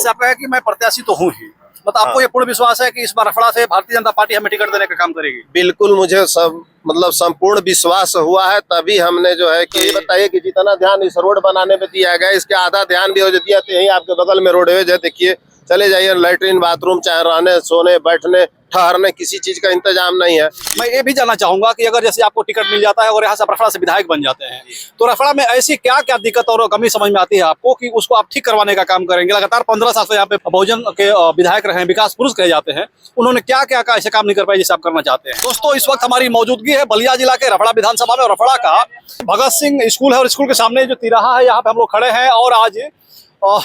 जैसे आपका है कि मैं प्रत्याशी तो हूँ ही, मतलब आपको ये पूर्ण विश्वास है कि इस बार रफड़ा से भारतीय जनता पार्टी हमें टिकट देने का काम करेगी? बिल्कुल, मुझे सब मतलब संपूर्ण विश्वास हुआ है, तभी हमने जो है कि बताइए कि जितना ध्यान इस रोड बनाने पे दिया गया, इसके आधा ध्यान भी हो दिया तो यही आपके बगल में रोडवेज है, देखिए चले जाइए, लैट्रिन बाथरूम चाहे रहने सोने बैठने ठहरने किसी चीज का इंतजाम नहीं है। मैं ये भी जानना चाहूंगा कि अगर जैसे आपको टिकट मिल जाता है और यहाँ से रफड़ा से विधायक बन जाते हैं, तो रफड़ा में ऐसी क्या क्या दिक्कत और कमी समझ में आती है आपको कि उसको आप ठीक करवाने का काम करेंगे? लगातार 15 साल से यहाँ पे बहुजन के विधायक रहे हैं, विकास पुरुष कहे जाते हैं, उन्होंने क्या क्या ऐसे काम नहीं कर पाए जिसे आप करना चाहते हैं? दोस्तों, इस वक्त हमारी मौजूदगी है बलिया जिला के रफड़ा विधानसभा में, और रफड़ा का भगत सिंह स्कूल है और स्कूल के सामने जो तिराहा है यहाँ पे हम लोग खड़े हैं। और आज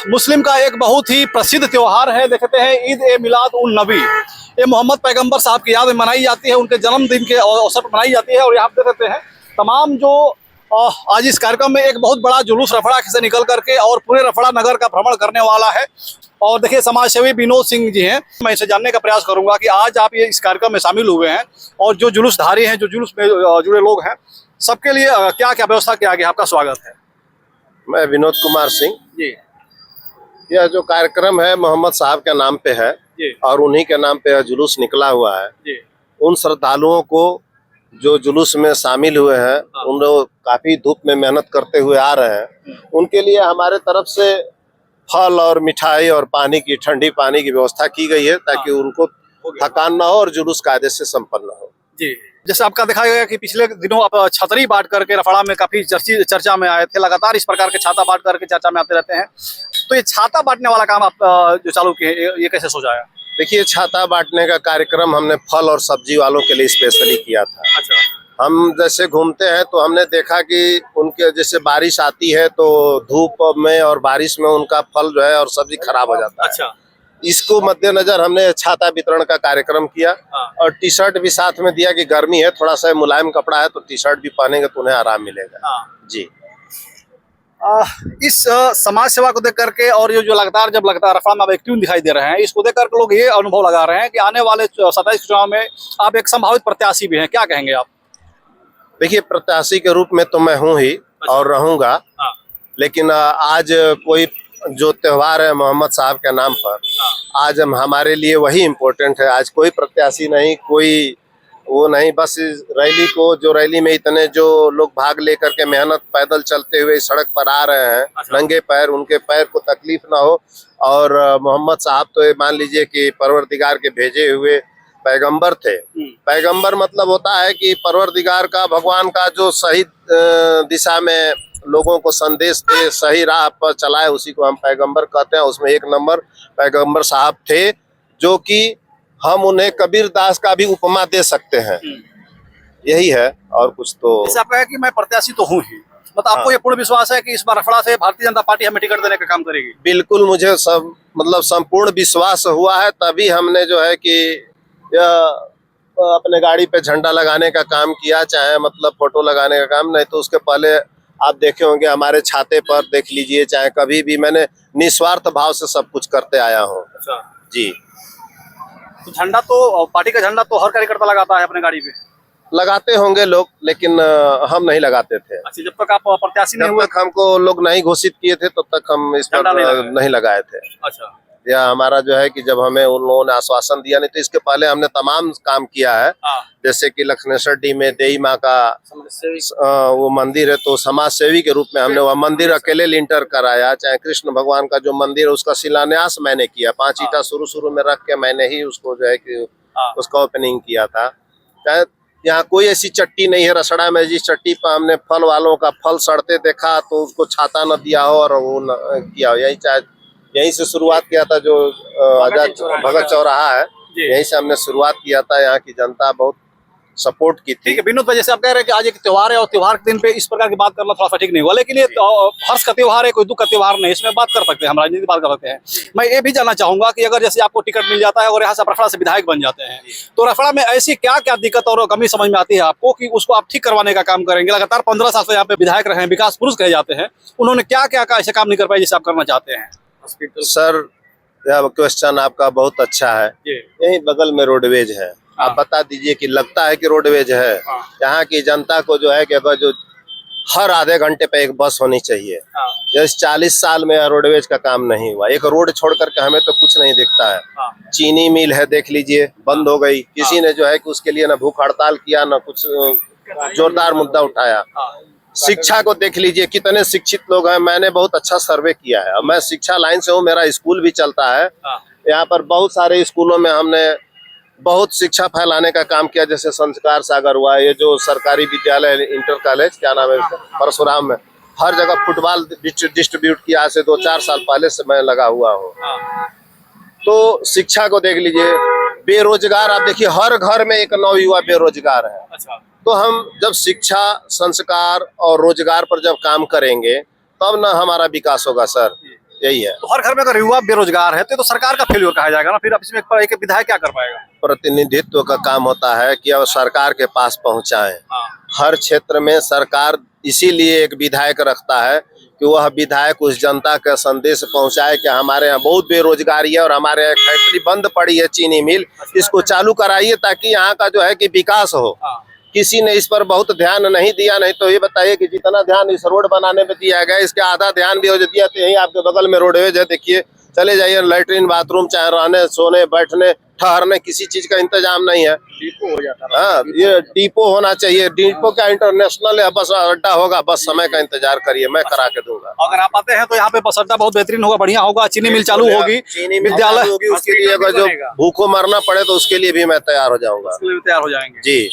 मुस्लिम का एक बहुत ही प्रसिद्ध त्योहार है, देखते हैं ईद ए मिलाद उन नबी। ये मोहम्मद पैगंबर साहब की याद में मनाई जाती है, उनके जन्मदिन के अवसर पर मनाई जाती है। और यहाँ पे देखते हैं तमाम जो आज इस कार्यक्रम में एक बहुत बड़ा जुलूस रफड़ा से निकल करके और पूरे रफड़ा नगर का भ्रमण करने वाला है। और देखिए, समाज सेवी विनोद सिंह जी हैं, मैं इसे जानने का प्रयास करूंगा कि आज आप ये इस कार्यक्रम में शामिल हुए हैं और जो जुलूसधारी हैं, जो जुलूस में जुड़े लोग हैं, सबके लिए क्या क्या व्यवस्था किया गया? आपका स्वागत है। मैं विनोद कुमार सिंह जी। यह जो कार्यक्रम है मोहम्मद साहब के नाम पे है और उन्हीं के नाम पे जुलूस निकला हुआ है जी। उन श्रद्धालुओं को जो जुलूस में शामिल हुए हैं, उन लोग काफी धूप में मेहनत करते हुए आ रहे हैं, उनके लिए हमारे तरफ से फल और मिठाई और पानी की, ठंडी पानी की व्यवस्था की गई है ताकि उनको थकान ना हो और जुलूस कायदे से संपन्न हो जी। जैसे आपका दिखाया गया कि पिछले दिनों आप छतरी बांट करके रफड़ा में काफी चर्चा में आए थे, लगातार इस प्रकार के छाता बांट करके चर्चा में आते रहते हैं, तो ये छाता बांटने वाला काम आप जो चालू किए, ये कैसे सोचा? देखिए, छाता बांटने का कार्यक्रम हमने फल और सब्जी वालों के लिए स्पेशली किया था। अच्छा। हम जैसे घूमते हैं तो हमने देखा कि उनके जैसे बारिश आती है तो धूप में और बारिश में उनका फल जो है और सब्जी खराब हो जाता है। अच्छा। इसको मद्देनजर हमने छाता वितरण का कार्यक्रम किया और टी शर्ट भी साथ में दिया कि गर्मी है, थोड़ा सा मुलायम कपड़ा है तो टी शर्ट भी पहनेंगे तो उन्हें आराम मिलेगा जी। इस समाज सेवा को देख करके और ये जो लगातार रफड़ा में एक्टिव दिखाई दे रहे हैं, इसको देख करके लोग ये अनुभव लगा रहे हैं कि आने वाले 27 चुनाव में आप एक संभावित प्रत्याशी भी हैं, क्या कहेंगे आप? देखिए, प्रत्याशी के रूप में तो मैं हूँ ही और रहूंगा, लेकिन आज कोई जो त्योहार है मोहम्मद साहब के नाम पर, आज हमारे लिए वही इम्पोर्टेंट है। आज कोई प्रत्याशी नहीं, कोई वो नहीं, बस रैली को, जो रैली में इतने जो लोग भाग लेकर के मेहनत पैदल चलते हुए सड़क पर आ रहे हैं नंगे पैर, उनके पैर को तकलीफ ना हो। और मोहम्मद साहब तो मान लीजिए कि परवरदिगार के भेजे हुए पैगंबर थे। पैगंबर मतलब होता है कि परवरदिगार का, भगवान का जो सही दिशा में लोगों को संदेश दे, सही राह पर चलाए, उसी को हम पैगंबर कहते हैं। उसमें एक नंबर पैगंबर साहब थे, जो कि हम उन्हें कबीर दास का भी उपमा दे सकते हैं। यही है, और कुछ तो जैसे आपका है कि मैं प्रत्याशी तो हूँ ही, मतलब आपको ये पूर्ण विश्वास है कि इस बार रफड़ा से भारतीय जनता पार्टी हमें टिकट देने का काम करेगी? बिल्कुल, मुझे सब मतलब संपूर्ण विश्वास हुआ है, तभी हमने जो है कि अपने गाड़ी पे झंडा लगाने का काम किया, चाहे मतलब फोटो लगाने का काम। नहीं तो उसके पहले आप देखे होंगे हमारे छाते पर देख लीजिए, चाहे कभी भी मैंने निस्वार्थ भाव से सब कुछ करते आया हूँ जी। तो झंडा तो, पार्टी का झंडा तो हर कार्यकर्ता लगाता है अपने गाड़ी पे? लगाते होंगे लोग, लेकिन हम नहीं लगाते थे। अच्छा, जब तक आप प्रत्याशी नहीं हुए, हमको लोग नहीं घोषित किए थे तब तक हम इस पर नहीं लगाए थे। अच्छा। या हमारा जो है कि जब हमें उन लोगों ने आश्वासन दिया, नहीं तो इसके पहले हमने तमाम काम किया है। जैसे कि लक्ष्मणेश्वर डी में देई माँ का वो मंदिर है, तो समाज सेवी के रूप में हमने वह मंदिर अकेले लिंटर कराया। चाहे कृष्ण भगवान का जो मंदिर है उसका शिलान्यास मैंने किया, 5 ईंटा शुरू में रख के मैंने ही उसको जो है कि उसका ओपनिंग किया था। चाहे यहाँ कोई ऐसी चट्टी नहीं है रसड़ा में जिस चट्टी पर हमने फल वालों का फल सड़ते देखा तो उसको छाता न दिया हो और वो किया हो। यहीं से शुरुआत किया था, जो भगत चौराहा है, यहीं से हमने शुरुआत किया था। यहाँ की जनता बहुत सपोर्ट की थी। ठीक है विनोद भाई, जैसे आप कह रहे हैं कि आज एक त्योहार है और त्योहार के दिन पे इस प्रकार की बात करना थोड़ा सा ठीक नहीं हुआ, लेकिन ये हर्ष का त्योहार है, कोई दुख का त्योहार नहीं, इसमें बात कर सकते हैं, हम राजनीति बात कर सकते हैं। मैं ये भी जानना चाहूंगा कि अगर जैसे आपको टिकट मिल जाता है और यहाँ से रफड़ा से विधायक बन जाते हैं, तो रफड़ा में ऐसी क्या क्या दिक्कत और कमी समझ में आती है आपको कि उसको आप ठीक करवाने का काम करेंगे? लगातार 15 साल से यहाँ पे विधायक रहे हैं, विकास पुरुष कहे जाते हैं, उन्होंने क्या क्या ऐसे काम नहीं कर पाए जिसे आप करना चाहते हैं? सर, यह क्वेश्चन आपका बहुत अच्छा है। यही बगल में रोडवेज है, आप बता दीजिए कि लगता है कि रोडवेज है। यहाँ की जनता को जो है कि अगर जो हर आधे घंटे पे एक बस होनी चाहिए। हाँ, जैसे 40 साल में रोडवेज का काम नहीं हुआ, एक रोड छोड़ करके हमें तो कुछ नहीं दिखता है। हाँ, चीनी मिल है देख लीजिए, बंद हो गई, किसी ने जो है कि उसके लिए ना भूख हड़ताल किया ना कुछ जोरदार मुद्दा उठाया। हाँ, शिक्षा को देख लीजिए, कितने शिक्षित लोग हैं। मैंने बहुत अच्छा सर्वे किया है और मैं शिक्षा लाइन से हूँ, मेरा स्कूल भी चलता है। हाँ, यहाँ पर बहुत सारे स्कूलों में हमने बहुत शिक्षा फैलाने का काम किया, जैसे संस्कार सागर हुआ, ये जो सरकारी विद्यालय इंटर कॉलेज क्या नाम है इसका, परशुराम में हर जगह फुटबॉल डिस्ट्रीब्यूट किया। से 2-4 साल पहले से मैं लगा हुआ हूँ। हाँ, तो शिक्षा को देख लीजिए, बेरोजगार आप देखिए, हर घर में एक नवयुवा बेरोजगार है। अच्छा, तो हम जब शिक्षा, संस्कार और रोजगार पर जब काम करेंगे तब ना हमारा विकास होगा सर, यही है। तो हर घर में अगर युवा बेरोजगार है तो सरकार का फेल्योर कहा जाएगा ना, फिर अब इसमें एक विधायक क्या कर पाएगा? प्रतिनिधित्व का काम होता है कि अब सरकार के पास पहुंचाएं। हाँ, हर क्षेत्र में सरकार इसीलिए एक विधायक रखता है कि वह विधायक उस जनता का संदेश पहुंचाए कि हमारे यहाँ बहुत बेरोजगारी है और हमारे यहाँ फैक्ट्री बंद पड़ी है चीनी मिल, इसको चालू कराइए ताकि यहाँ का जो है कि विकास हो। हाँ, किसी ने इस पर बहुत ध्यान नहीं दिया। नहीं तो ये बताइए कि जितना ध्यान इस रोड बनाने में दिया गया, इसके आधा ध्यान भी हो दिया तो यही आपके बगल में रोडवेज है, देखिए, चले जाइए, लैट्रिन बाथरूम चाहे रहने सोने बैठने ठहरने किसी चीज का इंतजाम नहीं है। डिपो हो जाता है। हाँ, ये डिपो होना चाहिए। डिपो क्या इंटरनेशनल है, बस अड्डा होगा, बस समय का इंतजार करिए, मैं करा के दूंगा। अगर आप आते हैं तो यहाँ पे बस अड्डा बहुत बेहतरीन होगा, बढ़िया होगा, चीनी मिल चालू होगी, चीनी मिल विद्यालय चालू होगी, उसके लिए अगर जो भूखों मरना पड़े तो उसके लिए भी मैं तैयार हो जाऊंगा। उसके लिए भी तैयार हो जाएंगे। जी,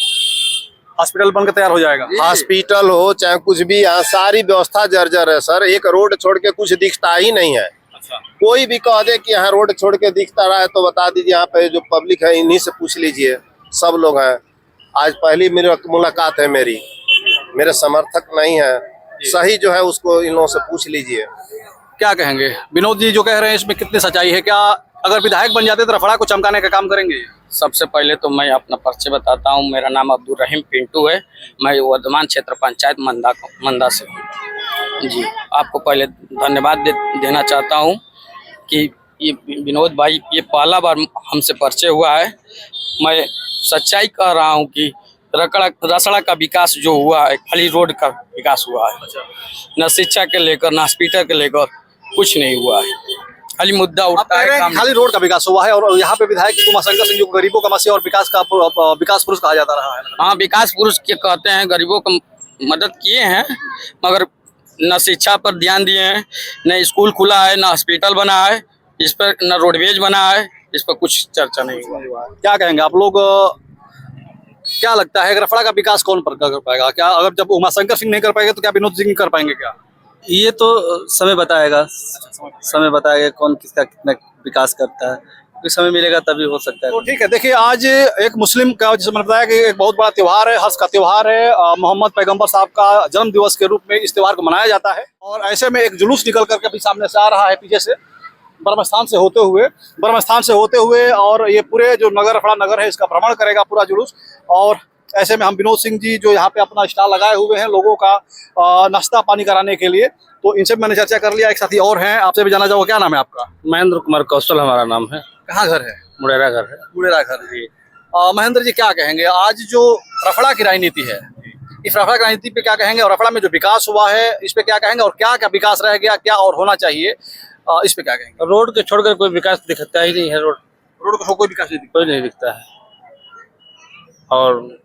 हॉस्पिटल बनकर तैयार हो जाएगा। हॉस्पिटल हो चाहे कुछ भी, यहाँ सारी व्यवस्था जर्जर है सर। एक रोड छोड़ के कुछ दिखता ही नहीं है। अच्छा, कोई भी कह दे कि यहाँ रोड छोड़ के दिखता रहा है तो बता दीजिए, यहाँ पे जो पब्लिक है इन्हीं से पूछ लीजिए, सब लोग हैं। आज पहली मेरी मुलाकात है, मेरे समर्थक नहीं है, सही जो है उसको इन लोगों से पूछ लीजिए। क्या कहेंगे विनोद जी जो कह रहे हैं, इसमें कितनी सच्चाई है? क्या अगर विधायक बन जाते तो रफड़ा को चमकाने का काम करेंगे? सबसे पहले तो मैं अपना परिचय बताता हूँ। मेरा नाम अब्दुल रहीम पिंटू है। मैं वर्धमान क्षेत्र पंचायत मंदा से हूँ जी। आपको पहले धन्यवाद देना चाहता हूँ कि ये विनोद भाई, ये पहला बार हमसे परिचय हुआ है। मैं सच्चाई कह रहा हूँ कि रसड़ा का विकास जो हुआ है, खाली रोड का विकास हुआ है, न शिक्षा के लेकर न हॉस्पिटल के लेकर कुछ नहीं हुआ है। खाली मुद्दा उठता है, खाली रोड का विकास हुआ है। और यहाँ पे विधायक उमाशंकर सिंह जो गरीबों का मसीहा और विकास पुरुष कहा जाता रहा है। हाँ, विकास पुरुष के कहते हैं, गरीबों को मदद किए हैं, मगर न शिक्षा पर ध्यान दिए हैं, न स्कूल खुला है, न हॉस्पिटल बना है, इस पर न रोडवेज बना है, इस पर कुछ चर्चा नहीं हुआ। क्या कहेंगे आप लोग? क्या लगता है रफड़ा का विकास कौन कर पाएगा? क्या अगर जब उमाशंकर सिंह नहीं कर पाएंगे तो क्या विनोद सिंह कर पाएंगे? क्या ये तो समय बताएगा, समय बताएगा कौन किसका कितना विकास करता है, क्योंकि समय मिलेगा तभी हो सकता है। तो ठीक है, देखिए आज एक मुस्लिम का, जैसे मैंने बताया कि एक बहुत बड़ा त्योहार है, हज का त्योहार है। मोहम्मद पैगंबर साहब का जन्म दिवस के रूप में इस त्योहार को मनाया जाता है। और ऐसे में एक जुलूस निकल करके अभी सामने से आ रहा है, पीछे से ब्रह्मस्थान से होते हुए और ये पूरे जो नगर रफड़ा नगर है इसका भ्रमण करेगा पूरा जुलूस। और ऐसे में हम विनोद सिंह जी जो यहाँ पे अपना स्टॉल लगाए हुए हैं लोगों का नाश्ता पानी कराने के लिए, तो इनसे मैंने चर्चा कर लिया। एक साथी और हैं, आपसे भी जाना चाहूँगा, क्या नाम है आपका? महेंद्र कुमार कौशल हमारा नाम है। कहाँ घर है? मुड़ेरा घर है। मुड़ेरा घर जी। महेंद्र जी क्या कहेंगे, आज जो रफड़ा की राजनीति है, इस रफड़ा की राजनीति पे क्या कहेंगे? और रफड़ा में जो विकास हुआ है इस पे क्या कहेंगे? और क्या क्या विकास रह गया, क्या और होना चाहिए, इस पे क्या कहेंगे? रोड के छोड़कर कोई विकास दिखता ही नहीं है। रोड को कोई विकास नहीं कोई नहीं दिखता है। और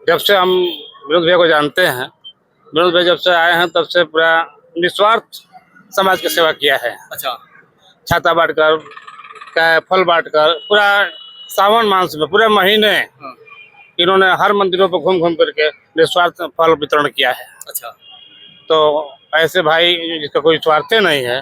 जब से हम विनोद भैया को जानते हैं, विनोद भैया जब से आए हैं तब से पूरा निस्वार्थ समाज की सेवा किया है। अच्छा, छाता बांटकर, फल बांटकर, पूरा सावन मास में पूरे महीने इन्होंने हर मंदिरों पर घूम करके निस्वार्थ फल वितरण किया है। अच्छा, तो ऐसे भाई जिसका कोई स्वार्थ नहीं है,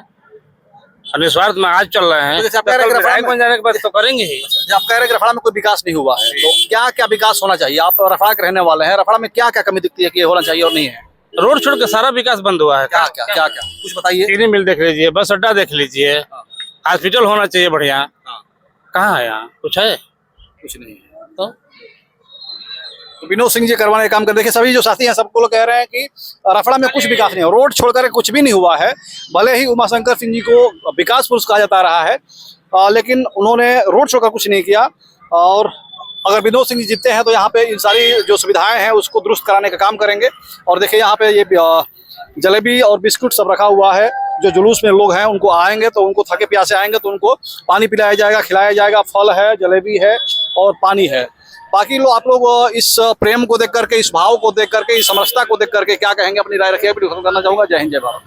निस्वार्थ में आज चल रहे हैं, तो जैसे आप कह रहे हैं कि विधायक बन जाने के बाद तो करेंगे ही। आप कह रहे हैं कि रफड़ा में कोई विकास नहीं हुआ है, तो क्या क्या विकास होना चाहिए? आप रफड़ा के रहने वाले हैं, रफड़ा में क्या क्या कमी दिखती है कि ये होना चाहिए और नहीं है? रोड छोड़ के सारा विकास बंद हुआ है। क्या क्या क्या क्या कुछ बताइए। चीनी मिल देख लीजिए, बस अड्डा देख लीजिए, हॉस्पिटल होना चाहिए बढ़िया। कहाँ है यहाँ? कुछ है? कुछ नहीं है। तो विनोद सिंह जी करवाने का काम कर, देखिए सभी जो साथी हैं सबको लोग कह रहे हैं कि रफड़ा में कुछ विकास नहीं हो, रोड छोड़कर कुछ भी नहीं हुआ है। भले ही उमाशंकर सिंह जी को विकास पुरुष कहा जाता रहा है, लेकिन उन्होंने रोड छोड़कर कुछ नहीं किया। और अगर विनोद सिंह जी जीतते हैं तो यहाँ पे इन सारी जो सुविधाएं हैं उसको दुरुस्त कराने का काम करेंगे। और देखिए यहाँ पे ये जलेबी और बिस्कुट सब रखा हुआ है। जो जुलूस में लोग हैं उनको आएंगे तो उनको थके प्यासे आएंगे तो उनको पानी पिलाया जाएगा, खिलाया जाएगा। फल है, जलेबी है और पानी है। बाकी आप लोग इस प्रेम को देख करके, इस भाव को देख करके, इस समरसता को देख करके क्या कहेंगे, अपनी राय रखिए। वीडियो खत्म करना चाहूंगा। जय हिंद, जय भारत।